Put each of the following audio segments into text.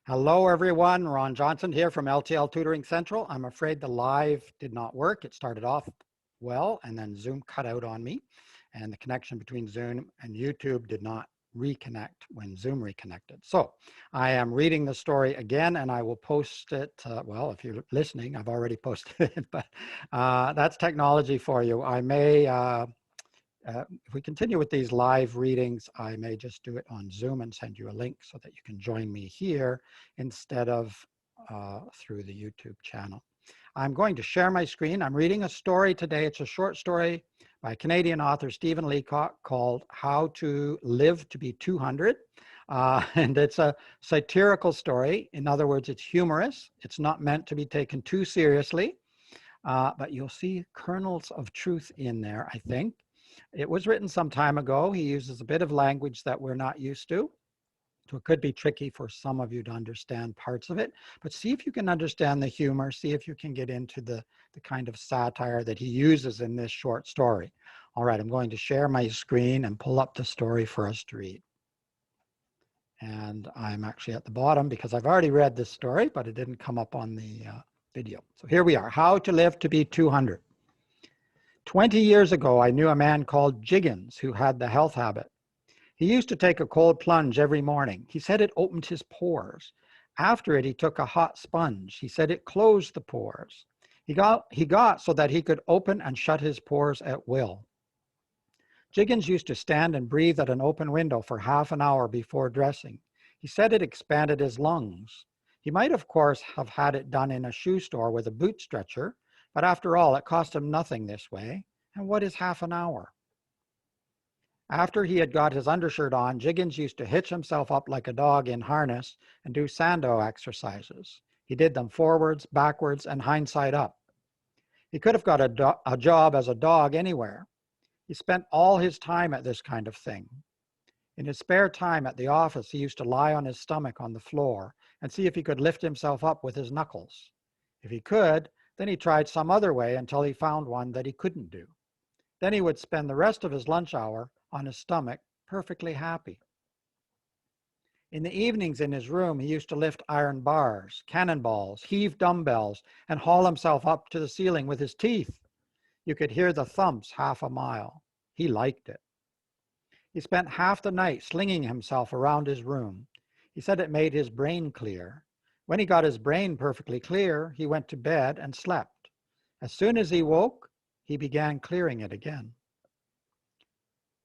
Hello, everyone. Ron Johnson here from L.T.L Tutoring Central. I'm afraid the live did not work. It started off well, and then Zoom cut out on me, and the connection between Zoom and YouTube did not reconnect when Zoom reconnected. So I am reading the story again, and I will post it. Well, if you're listening, I've already posted it, but that's technology for you. I may if we continue with these live readings, I may just do it on Zoom and send you a link so that you can join me here instead of through the YouTube channel. I'm going to share my screen. I'm reading a story today. It's a short story by Canadian author Stephen Leacock called How to Live to be 200. And it's a satirical story. In other words, it's humorous. It's not meant to be taken too seriously, but you'll see kernels of truth in there, I think. It was written some time ago. He uses a bit of language that we're not used to. So it could be tricky for some of you to understand parts of it, but see if you can understand the humor, see if you can get into the kind of satire that he uses in this short story. All right, I'm going to share my screen and pull up the story for us to read. And I'm actually at the bottom because I've already read this story, but it didn't come up on the video. So here we are, How to Live to be 200. 20 years ago, I knew a man called Jiggins who had the health habit. He used to take a cold plunge every morning. He said it opened his pores. After it, he took a hot sponge. He said it closed the pores. He got so that he could open and shut his pores at will. Jiggins used to stand and breathe at an open window for half an hour before dressing. He said it expanded his lungs. He might, of course, have had it done in a shoe store with a boot stretcher, but after all, it cost him nothing this way. And what is half an hour? After he had got his undershirt on, Jiggins used to hitch himself up like a dog in harness and do Sandow exercises. He did them forwards, backwards, and hindside up. He could have got a job as a dog anywhere. He spent all his time at this kind of thing. In his spare time at the office, he used to lie on his stomach on the floor and see if he could lift himself up with his knuckles. If he could, then he tried some other way until he found one that he couldn't do. Then he would spend the rest of his lunch hour on his stomach, perfectly happy. In the evenings in his room, he used to lift iron bars, cannonballs, heave dumbbells, and haul himself up to the ceiling with his teeth. You could hear the thumps half a mile. He liked it. He spent half the night slinging himself around his room. He said it made his brain clear. When he got his brain perfectly clear, he went to bed and slept. As soon as he woke, he began clearing it again.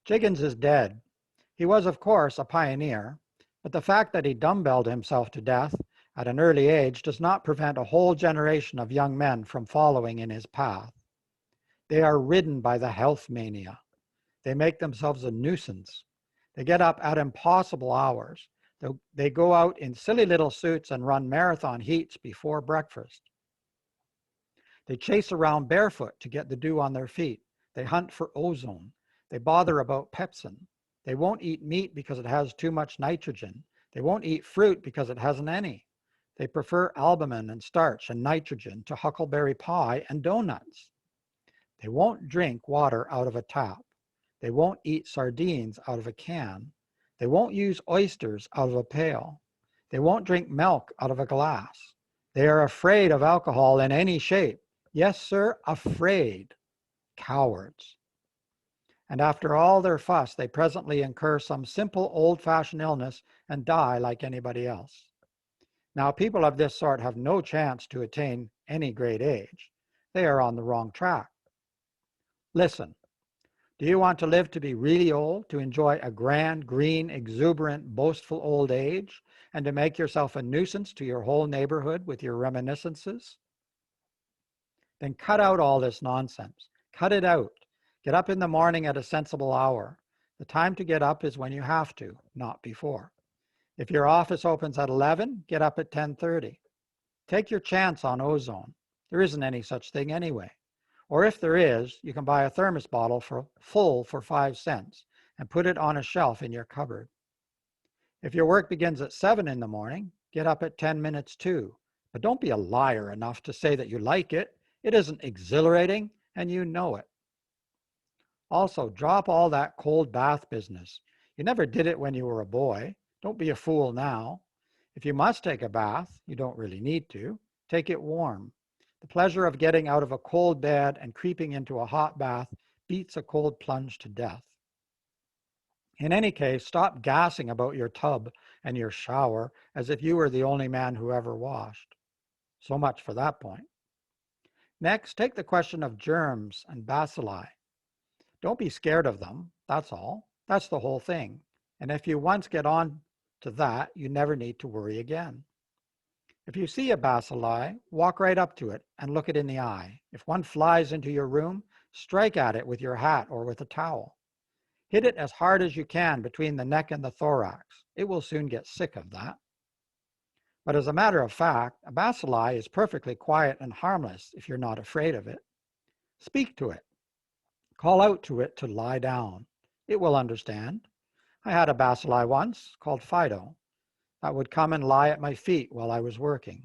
Jiggins is dead. He was, of course, a pioneer, but the fact that he dumbbelled himself to death at an early age does not prevent a whole generation of young men from following in his path. They are ridden by the health mania. They make themselves a nuisance. They get up at impossible hours. They go out in silly little suits and run marathon heats before breakfast. They chase around barefoot to get the dew on their feet. They hunt for ozone. They bother about pepsin. They won't eat meat because it has too much nitrogen. They won't eat fruit because it hasn't any. They prefer albumin and starch and nitrogen to huckleberry pie and donuts. They won't drink water out of a tap. They won't eat sardines out of a can. They won't use oysters out of a pail. They won't drink milk out of a glass. They are afraid of alcohol in any shape. Yes, sir, afraid. Cowards. And after all their fuss, they presently incur some simple old-fashioned illness and die like anybody else. Now, people of this sort have no chance to attain any great age. They are on the wrong track. Listen. Do you want to live to be really old, to enjoy a grand, green, exuberant, boastful old age, and to make yourself a nuisance to your whole neighborhood with your reminiscences? Then cut out all this nonsense. Cut it out. Get up in the morning at a sensible hour. The time to get up is when you have to, not before. If your office opens at 11, get up at 10:30. Take your chance on ozone. There isn't any such thing anyway. Or if there is, you can buy a thermos bottle full for 5 cents and put it on a shelf in your cupboard. If your work begins at 7 in the morning, get up at 10 minutes to. But don't be a liar enough to say that you like it. It isn't exhilarating, and you know it. Also, drop all that cold bath business. You never did it when you were a boy. Don't be a fool now. If you must take a bath, you don't really need to. Take it warm. The pleasure of getting out of a cold bed and creeping into a hot bath beats a cold plunge to death. In any case, stop gassing about your tub and your shower as if you were the only man who ever washed. So much for that point. Next, take the question of germs and bacilli. Don't be scared of them, that's all. That's the whole thing. And if you once get on to that, you never need to worry again. If you see a bacilli, walk right up to it and look it in the eye. If one flies into your room, strike at it with your hat or with a towel. Hit it as hard as you can between the neck and the thorax. It will soon get sick of that. But as a matter of fact, a bacilli is perfectly quiet and harmless if you're not afraid of it. Speak to it. Call out to it to lie down. It will understand. I had a bacilli once called Fido that would come and lie at my feet while I was working.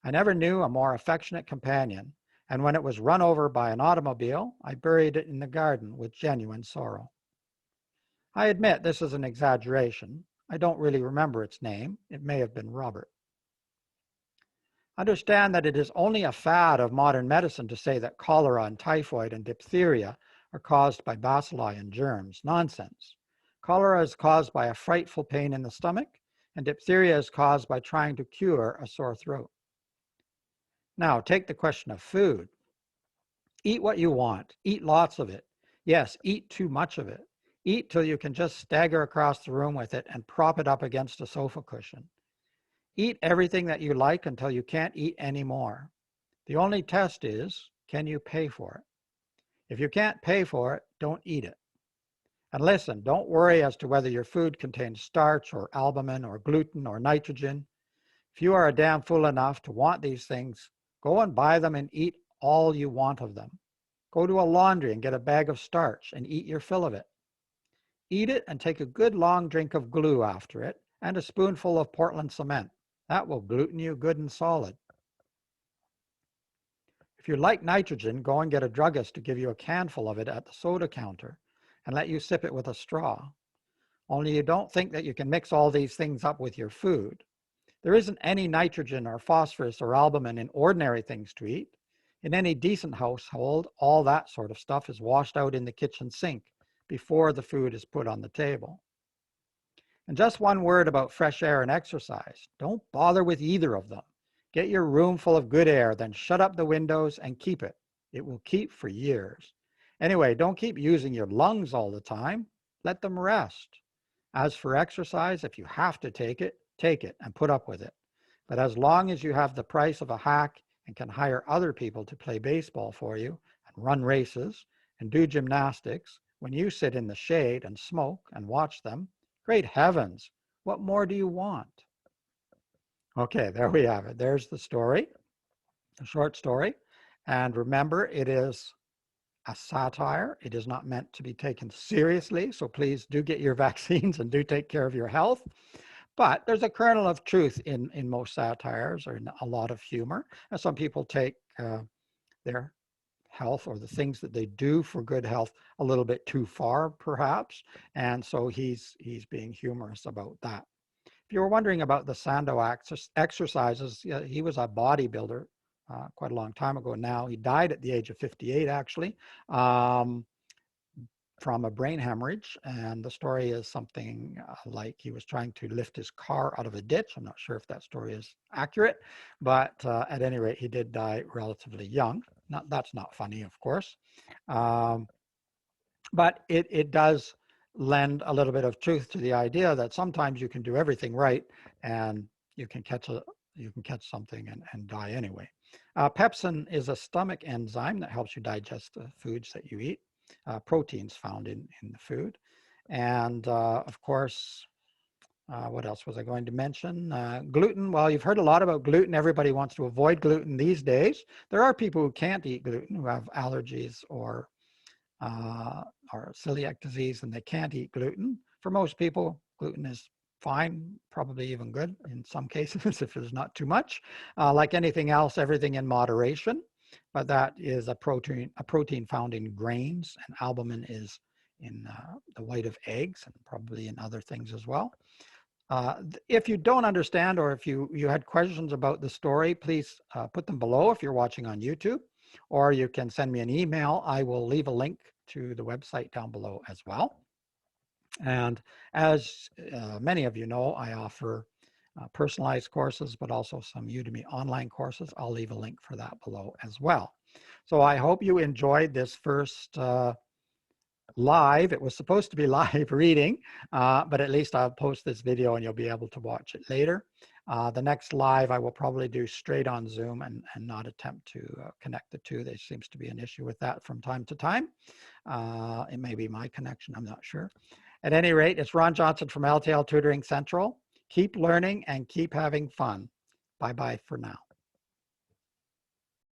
I never knew a more affectionate companion, and when it was run over by an automobile, I buried it in the garden with genuine sorrow. I admit this is an exaggeration. I don't really remember its name. It may have been Robert. Understand that it is only a fad of modern medicine to say that cholera and typhoid and diphtheria are caused by bacilli and germs. Nonsense. Cholera is caused by a frightful pain in the stomach, and diphtheria is caused by trying to cure a sore throat. Now, take the question of food. Eat what you want. Eat lots of it. Yes, eat too much of it. Eat till you can just stagger across the room with it and prop it up against a sofa cushion. Eat everything that you like until you can't eat anymore. The only test is, can you pay for it? If you can't pay for it, don't eat it. And listen, don't worry as to whether your food contains starch or albumin or gluten or nitrogen. If you are a damn fool enough to want these things, go and buy them and eat all you want of them. Go to a laundry and get a bag of starch and eat your fill of it. Eat it and take a good long drink of glue after it and a spoonful of Portland cement. That will gluten you good and solid. If you like nitrogen, go and get a druggist to give you a canful of it at the soda counter and let you sip it with a straw. Only you don't think that you can mix all these things up with your food. There isn't any nitrogen or phosphorus or albumin in ordinary things to eat. In any decent household, all that sort of stuff is washed out in the kitchen sink before the food is put on the table. And just one word about fresh air and exercise. Don't bother with either of them. Get your room full of good air, then shut up the windows and keep it. It will keep for years. Anyway, don't keep using your lungs all the time. Let them rest. As for exercise, if you have to take it and put up with it. But as long as you have the price of a hack and can hire other people to play baseball for you and run races and do gymnastics, when you sit in the shade and smoke and watch them, great heavens, what more do you want? Okay, there we have it. There's the story, a short story. And remember, it is a satire. It is not meant to be taken seriously. So please do get your vaccines and do take care of your health. But there's a kernel of truth in most satires or in a lot of humor. And some people take their health or the things that they do for good health a little bit too far, perhaps. And so he's being humorous about that. If you were wondering about the Sandow exercises, he was a bodybuilder quite a long time ago now. He died at the age of 58, actually, from a brain hemorrhage. And the story is something like he was trying to lift his car out of a ditch. I'm not sure if that story is accurate, but at any rate, he did die relatively young. That's not funny, of course. But it does lend a little bit of truth to the idea that sometimes you can do everything right and you can catch something and die anyway. Pepsin is a stomach enzyme that helps you digest the foods that you eat, proteins found in the food. And of course, what else was I going to mention? Gluten. Well, you've heard a lot about gluten. Everybody wants to avoid gluten these days. There are people who can't eat gluten, who have allergies or celiac disease, and they can't eat gluten. For most people, gluten is fine, probably even good in some cases if there's not too much. Like anything else, everything in moderation, but that is a protein found in grains, and albumin is in the white of eggs and probably in other things as well. If you don't understand, or if you had questions about the story, please put them below if you're watching on YouTube, or you can send me an email. I will leave a link to the website down below as well. And as many of you know, I offer personalized courses, but also some Udemy online courses. I'll leave a link for that below as well. So I hope you enjoyed this first live. It was supposed to be live reading, but at least I'll post this video and you'll be able to watch it later. The next live I will probably do straight on Zoom and not attempt to connect the two. There seems to be an issue with that from time to time. It may be my connection, I'm not sure. At any rate, it's Ron Johnson from L.T.L Tutoring Central. Keep learning and keep having fun. Bye-bye for now.